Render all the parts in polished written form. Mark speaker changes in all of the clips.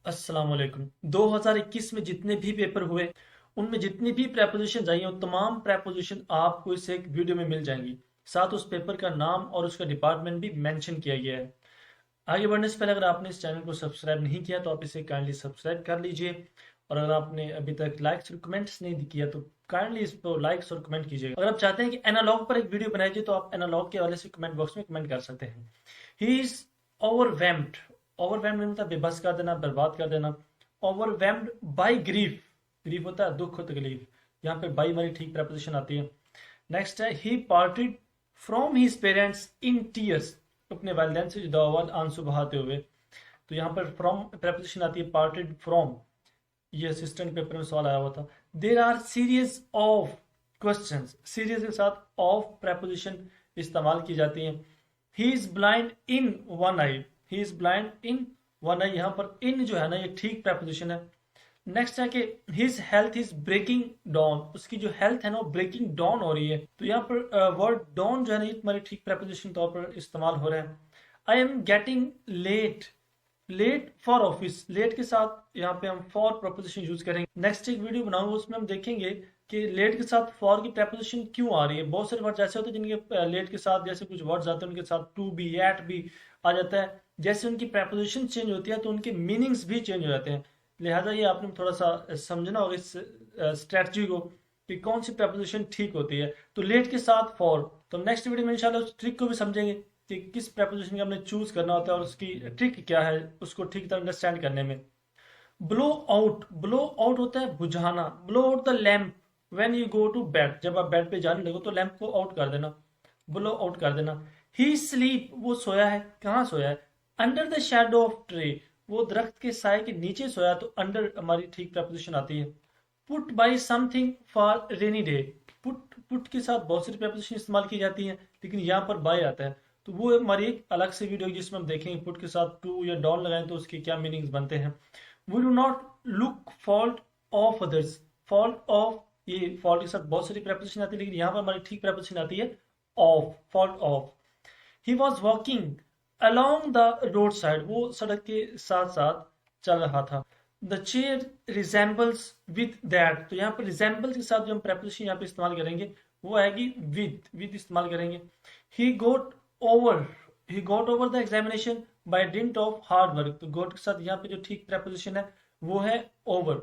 Speaker 1: अस्सलाम वालेकुम। 2021 में जितने भी पेपर हुए उनमें जितनी भी प्रेपोजिशन आई हैं वो तमाम प्रेपोजिशन आपको इस एक वीडियो में मिल जाएंगी। साथ उस पेपर का नाम और उसका डिपार्टमेंट भी मेंशन किया गया है। आगे बढ़ने से पहले अगर आपने इस चैनल को सब्सक्राइब नहीं किया तो आप इसे काइंडली सब्सक्राइब कर लीजिए। और अगर आपने अभी तक लाइक्स और कमेंट्स नहीं किया तो काइंडली इस पर लाइक्स और कमेंट कीजिएगा। अगर आप चाहते हैं कि एनालॉग पर एक वीडियो बनाई जाए तो आप एनालॉग के हवाले से कमेंट बॉक्स में कमेंट कर सकते हैं। He is overwhelmed. ओवरवेम्ड मतलब बेबस कर देना, बर्बाद कर देना। Overwhelmed by grief. ग्रीफ होता है दुख और तकलीफ। यहाँ पे बाई हमारी ठीक प्रपोजिशन आती है। नेक्स्ट है he parted from his parents in tears. अपने वालिदैन से जुदा हुआ आंसू बहाते हुए। तो यहाँ पर फ्रॉम प्रपोजिशन आती है पार्टेड फ्रॉम। ये असिस्टेंट पेपर में सवाल आया हुआ था। There are series of question. Series के साथ ऑफ प्रपोजिशन इस्तेमाल की जाती है। He is blind in one eye. He is blind in one eye. यहाँ पर इन जो है ना ये ठीक प्रपोजिशन है। नेक्स्ट है कि his health is breaking down. उसकी जो हेल्थ है ना वो ब्रेकिंग डाउन हो रही है। तो यहाँ पर वर्ड डाउन जो है ना ये तुम्हारी ठीक प्रपोजिशन तौर पर इस्तेमाल हो रहा है। I am getting late. Late for office. Late के साथ यहाँ पे हम फॉर प्रपोजिशन यूज करेंगे। नेक्स्ट एक वीडियो बनाऊंगा उसमें हम देखेंगे कि लेट के साथ फॉर की प्रपोजिशन क्यों आ रही है। बहुत सारे वर्ड ऐसे होते हैं जिनके लेट के साथ जैसे कुछ वर्ड्स आते हैं उनके साथ टू बी एट भी आ जाता है। जैसे उनकी प्रपोजिशन चेंज होती है तो उनके मीनिंग्स भी चेंज हो जाते हैं। लिहाजा ये आपने थोड़ा सा समझना होगा इस स्ट्रेटजी को कि कौन सी प्रपोजिशन ठीक होती है। तो लेट के साथ फॉर। तो नेक्स्ट वीडियो में इंशाल्लाह उस ट्रिक को भी समझेंगे कि किस प्रपोजिशन का हमने चूज करना होता है और उसकी ट्रिक क्या है उसको ठीक तरह अंडरस्टैंड करने में। Blow out. ब्लो आउट होता है बुझाना। Blow out the lamp when you go to bed. जब आप बेड पे जाने लगो तो लैंप को आउट कर देना, ब्लो आउट कर देना। ही स्लीप। वो सोया है। कहाँ सोया है? Under the shadow of tree. वो दरख्त के साए के नीचे सोया। तो अंडर हमारी ठीक प्रपोजिशन आती है। Put by something for rainy day. Put के साथ बहुत सारी प्रपोजिशन इस्तेमाल की जाती हैं लेकिन यहाँ पर बाय आता है। तो वो हमारी एक अलग से वीडियो जिसमें हम देखेंगे पुट के साथ टू या डाउन लगाएं तो उसके क्या मीनिंग्स बनते हैं। We do not look fault of others. Fault of, ये फॉल्ट के साथ बहुत सारी प्रपोजिशन आती है लेकिन यहाँ पर हमारी ठीक प्रपोजिशन आती है of. Fault of. He was walking along the road side. वो सड़क के साथ साथ चल रहा था। The chair resembles with that. तो यहाँ पर रिजेंबल्स के साथ जो हम प्रपोजिशन यहाँ पे इस्तेमाल करेंगे वो आएगी विद इस्तेमाल करेंगे। He got over. He got over the examination by dint of hard work. तो गोट के साथ यहाँ पे जो ठीक प्रपोजिशन है वो है ओवर।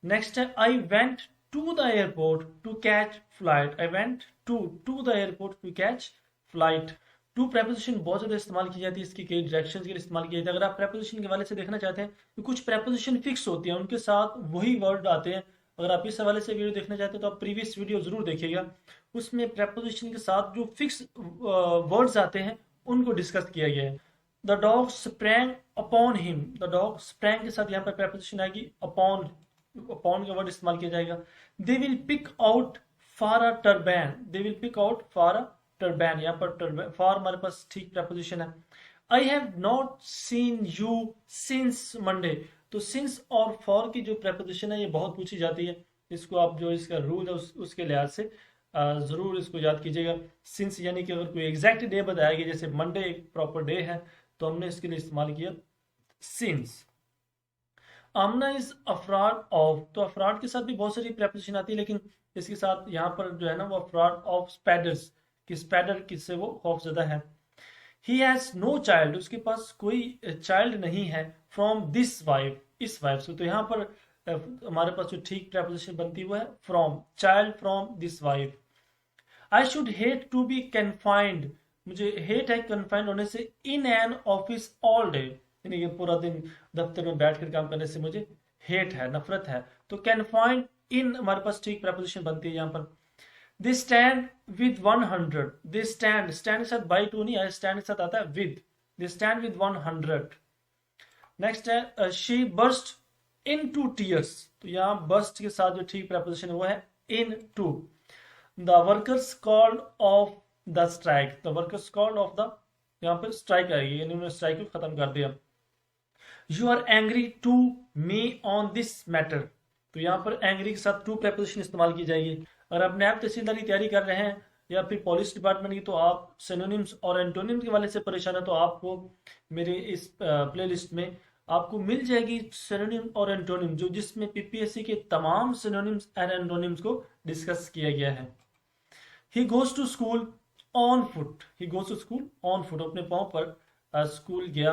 Speaker 1: नेक्स्ट है I went to the airport to catch flight. I went to the airport to catch flight. To preposition बहुत ज्यादा इस्तेमाल की जाती है। इसकी कई डायरेक्शन के लिए इस्तेमाल की जाती है। अगर आप प्रपोजिशन के हवाले से देखना चाहते हैं तो कुछ प्रपोजिशन फिक्स होती है उनके साथ वही वर्ड आते हैं। अगर आप इस हवाले से वीडियो देखना चाहते हैं तो आप प्रीवियस वीडियो जरूर देखिएगा। उसमें प्रपोजिशन के साथ जो फिक्स वर्ड्स आते हैं उनको डिस्कस किया गया है। The dog sprang upon him. The dog sprang के साथ यहाँ पर प्रपोजिशन आएगी अपॉन। अपॉन का वर्ड इस्तेमाल किया जाएगा। They will pick out for a turban. They will pick out for a turban. यहाँ पर टर्बैन फॉर हमारे पास ठीक प्रपोजिशन है। I have not seen you since Monday. तो सिंस और फॉर की जो प्रपोजिशन है ये बहुत पूछी जाती है। इसको आप जो इसका रूल है उसके लिहाज से जरूर इसको याद कीजिएगा। सिंस यानी कि अगर कोई एग्जैक्ट डे बताया गया जैसे मंडे एक प्रॉपर डे है तो हमने इसके लिए इस्तेमाल किया since. Amna is afraid of. तो अफराड के साथ भी बहुत सारी प्रपोजिशन आती है लेकिन इसके साथ यहाँ पर जो है ना वो अफराड ऑफ स्पैडर्स कि स्पैडर किससे वो खौफजदा है। He has no child. उसके पास कोई चाइल्ड नहीं है फ्रॉम दिस वाइफ। इस वाइफ से। तो यहाँ पर हमारे पास जो ठीक प्रपोजिशन बनती है वो है from. Child from this wife. I should hate to be confined. मुझे हेट है कन्फाइंड होने से in an office all day. यानी कि पूरा दिन दफ्तर में बैठकर काम करने से मुझे हेट है, नफरत है। तो कन्फाइंड इन हमारे पास ठीक प्रपोजिशन बनती है यहाँ पर। दे stand with 100। They stand, stand के साथ बाई टू नहीं आया, स्टैंड के साथ आता है with. They stand with 100। Next है she burst into tears. तो यहाँ बर्स्ट के साथ जो ठीक प्रपोजिशन है वो है into. The workers called off the strike. The workers called off the, यहाँ पर स्ट्राइक आएगी यानी उन्होंने स्ट्राइक को खत्म कर दिया। You are angry to me on this matter. तो यहाँ पर एंग्री के साथ टू प्रपोजिशन इस्तेमाल की जाएगी। अगर आप नैब तहसीलदार की तैयारी कर रहे हैं या फिर पुलिस डिपार्टमेंट की तो आप सिनोनिम्स और एंटोनिम्स के वाले से परेशान है तो आपको मेरे इस प्लेलिस्ट में आपको मिल जाएगी सिनोनिम और एंटोनिम, जो जिसमें पीपीएससी के तमाम सिनोनिम्स एंड एंटोनिम्स को डिस्कस किया गया है। He goes to school on foot, he goes to school on foot, अपने पाँव पर स्कूल गया।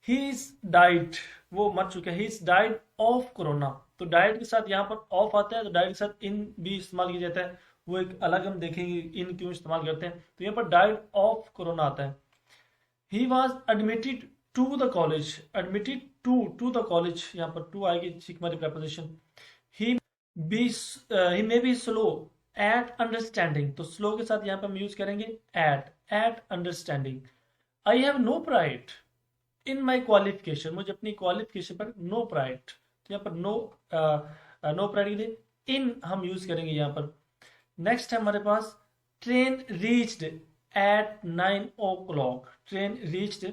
Speaker 1: ही इज डाइड, वो मर चुका है। He is died of corona, तो डाइड के साथ यहाँ पर ऑफ आता है, तो डाइड के साथ इन भी इस्तेमाल किया जाता है, वो एक अलग हम देखेंगे इन क्यों इस्तेमाल करते हैं। तो यहाँ पर डाइड ऑफ कोरोना आता है। He was admitted to the college, admitted to the college, यहाँ पर टू आएगी ठीक हमारी preposition। He be he may be slow at understanding, तो स्लो के साथ यहाँ पर हम यूज करेंगे at understanding. I have no pride in my qualification, मुझे अपनी क्वालिफिकेशन पर नो प्राइड, तो यहाँ पर नो प्राइड के लिए इन हम यूज करेंगे यहाँ पर। नेक्स्ट है हमारे पास train reached at 9 o'clock, train reached,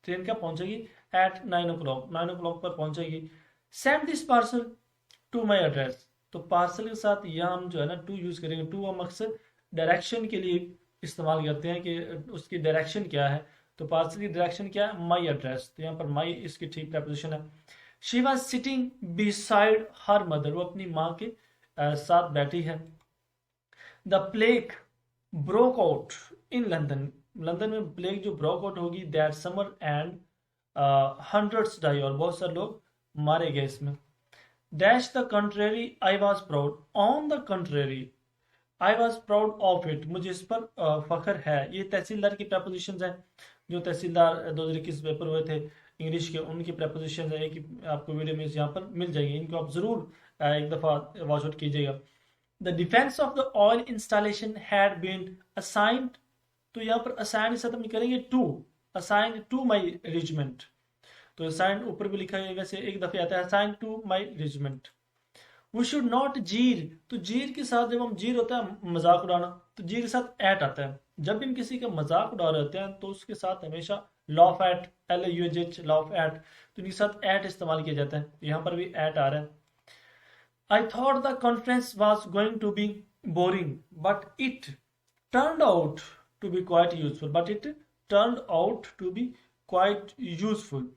Speaker 1: train कब पहुंचेगी एट 9 o'clock, 9 o'clock पर पहुंचेगी। Send this parcel to my address, तो पार्सल के साथ यहाँ हम जो है ना टू यूज करेंगे। टू हम अक्सर डायरेक्शन के लिए इस्तेमाल करते हैं कि उसकी डायरेक्शन क्या है, तो पार्सल की डायरेक्शन क्या है माई एड्रेस, तो यहाँ पर माई इसकी ठीक preposition है। She was sitting beside her mother, वो अपनी माँ के साथ बैठी है। The plague broke out in London, London में प्लेग जो ब्रोक आउट होगी that summer and hundreds die, और बहुत सारे लोग मारे गए इसमें। Dash the contrary I was proud, on the contrary I was proud of it, मुझे इस पर फख्र है। ये तहसीलदार की prepositions हैं, जो तहसीलदार 2021 पेपर हुए थे इंग्लिश के, उनकी prepositions है कि आपको वीडियो में यहाँ पर मिल जाएगी, इनको आप जरूर एक दफा वॉच आउट कीजिएगा। The defence of the oil installation had been assigned, तो यहाँ पर असाइन के साथ हम करेंगे to, assigned to my regiment, तो असाइंड ऊपर भी लिखा है वैसे एक दफे आता है assigned to my regiment. We should not jeer, तो जीर के साथ जब हम जीर होता है मजाक उड़ाना, तो जीर के साथ एट आता है। जब भी हम किसी का मजाक उड़ा रहे होते हैं तो उसके साथ हमेशा laugh at, LAUGH laugh at, तो इनके साथ एट इस्तेमाल किया जाता है, यहाँ पर भी एट आ रहा है। I thought the conference was going to be boring, but it turned out to be quite useful. But it turned out to be quite useful.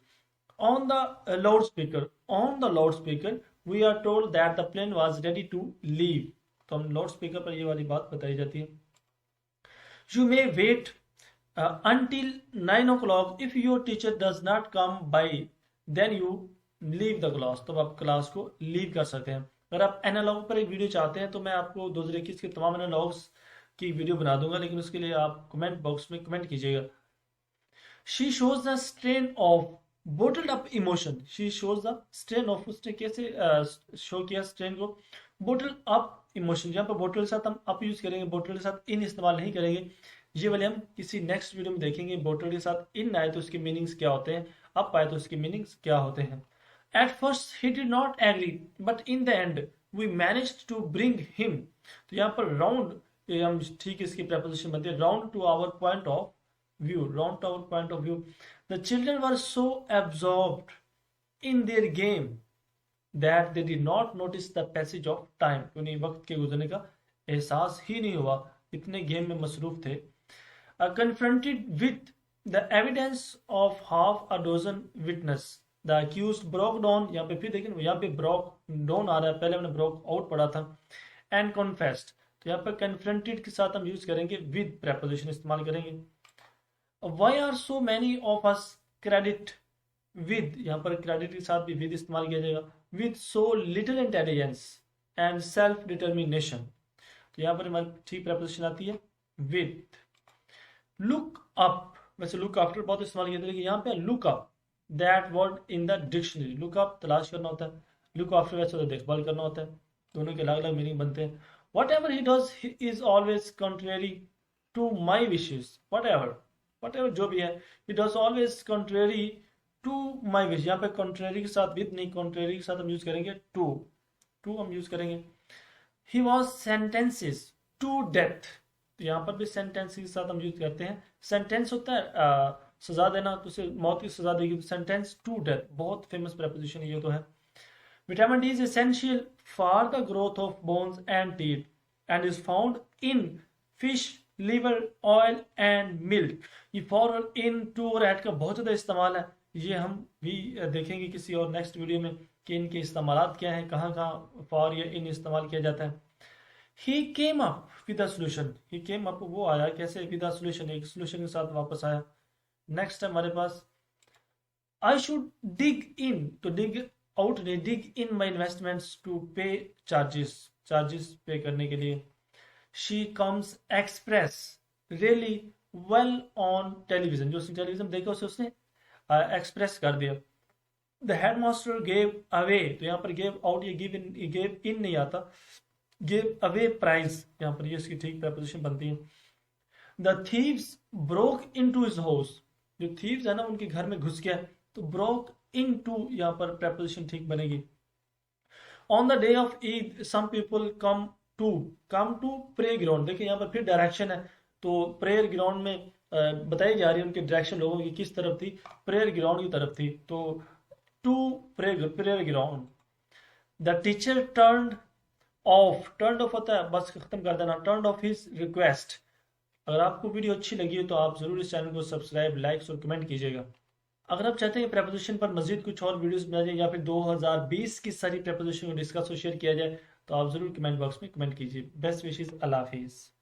Speaker 1: On the loudspeaker, we are told that the plane was ready to leave. तो हम loud speaker पर ये वाली बात बताई जाती है। You may wait until 9 o'clock. If your teacher does not come by, then you leave the class. तो आप क्लास को लीव कर सकते हैं। अगर आप एनालॉग पर एक वीडियो चाहते हैं तो मैं आपको 2021 के तमाम एनालॉग्स की वीडियो बना दूंगा, लेकिन उसके लिए आप कमेंट बॉक्स में कमेंट कीजिएगा। She shows the strain of bottled up emotion, she shows the strain of, उसने कैसे शो किया स्ट्रेन को, बोटल्ड अप इमोशन। यहाँ पर बोटल के साथ हम अप यूज करेंगे, बोटल के साथ इन इस्तेमाल नहीं करेंगे, ये वाले हम किसी नेक्स्ट वीडियो में देखेंगे। बोटल के साथ इन आए तो उसके मीनिंग्स क्या होते हैं, अप आए तो उसके मीनिंग्स क्या होते हैं। At first he did not agree, but in the end we managed to bring him, तो यहाँ पर round हम ठीक इसकी preposition बनती है, round to our point of view, round to our point of view. The children were so absorbed in their game that they did not notice the passage of time, उन्हें वक्त के गुजरने का एहसास ही नहीं हुआ, इतने गेम में मसरूफ थे। Confronted with the evidence of half a dozen witnesses, the accused broke down, यहाँ पे फिर देखें यहाँ पे ब्रोक डाउन आ रहा है, पहले हमने ब्रोक आउट पढ़ा था। एंड कॉन्फेस्ड, तो यहाँ पर कन्फ्रंटेड के साथ हम यूज करेंगे विद preposition इस्तेमाल करेंगे। Why are so many of us credit with, यहाँ पर क्रेडिट के साथ भी विद इस्तेमाल किया जाएगा। With so little intelligence and self determination, तो यहाँ पर हमारी ठीक preposition आती है विद। लुक अप, वैसे लुक आफ्टर बहुत इस्तेमाल किया था, लेकिन यहाँ पे look up that word in the dictionary, look up तलाश करना होता है, लुक आफ्टर वैसे तो देखभाल करना होता है, दोनों के अलग अलग मीनिंग बनते हैं। Whatever he does is always contrary to my wishes, whatever जो भी है, he does always contrary to my wish, यहाँ पे कंट्रेरी के साथ विद नहीं, कंट्रेरी के साथ हम यूज करेंगे टू हम यूज करेंगे। He was sentences to death, तो यहाँ पर भी सेंटेंस के साथ हम यूज करते हैं। सेंटेंस होता है सजा देना, तो उसे मौत की सजा देगी, तो सेंटेंस टू डेथ बहुत फेमस preposition ये तो है। Vitamin D is essential for the growth of bones and teeth and is found in fish, liver, oil and milk. ये फॉर और इन, टू और एट का बहुत ज्यादा इस्तेमाल है, ये हम भी देखेंगे किसी और नेक्स्ट वीडियो में कि इनके इस्तेमालात क्या हैं, कहाँ कहाँ फॉर या इन इस्तेमाल किया जाता है। He came up with a solution, he came up वो आया कैसे, विद अ सोल्यूशन एक सोल्यूशन के साथ वापस आया। नेक्स्ट है हमारे पास आई शुड डिग इन, तो डिग आउट नहीं, डिग इन माई इन्वेस्टमेंट्स टू पे चार्जेस, चार्जेस पे करने के लिए। She comes express really well on television, जो उसने टेलीविजन देखा उसे उसने एक्सप्रेस कर दिया। द हेडमास्टर गेव अवे, तो यहाँ पर गेव आउट, ये गिव इन नहीं आता, गिव अवे प्राइज, यहाँ पर ये इसकी ठीक प्रपोजिशन बनती है। The thieves broke into his house, जो थीव्स है ना उनके घर में घुस गया, तो ब्रोक इन टू यहाँ पर प्रपोजिशन ठीक बनेगी। On the day of Eid some people come to pray ground, देखिए यहाँ पर फिर डायरेक्शन है, तो प्रेयर ग्राउंड में बताई जा रही है उनकी डायरेक्शन लोगों की किस तरफ थी, प्रेयर ग्राउंड की तरफ थी, तो to prayer ground. The teacher turn off होता है बस खत्म कर देना, टर्न ऑफ हिज रिक्वेस्ट। अगर आपको वीडियो अच्छी लगी हो तो आप जरूर इस चैनल को सब्सक्राइब, लाइक्स और कमेंट कीजिएगा। अगर आप चाहते हैं प्रपोजिशन पर मजीद कुछ और वीडियोस बनाए जाए या फिर 2020 की सारी प्रपोजिशन को डिस्कस और शेयर किया जाए तो आप जरूर कमेंट बॉक्स में कमेंट कीजिए। बेस्ट विशेस, अल्लाह हाफिज़।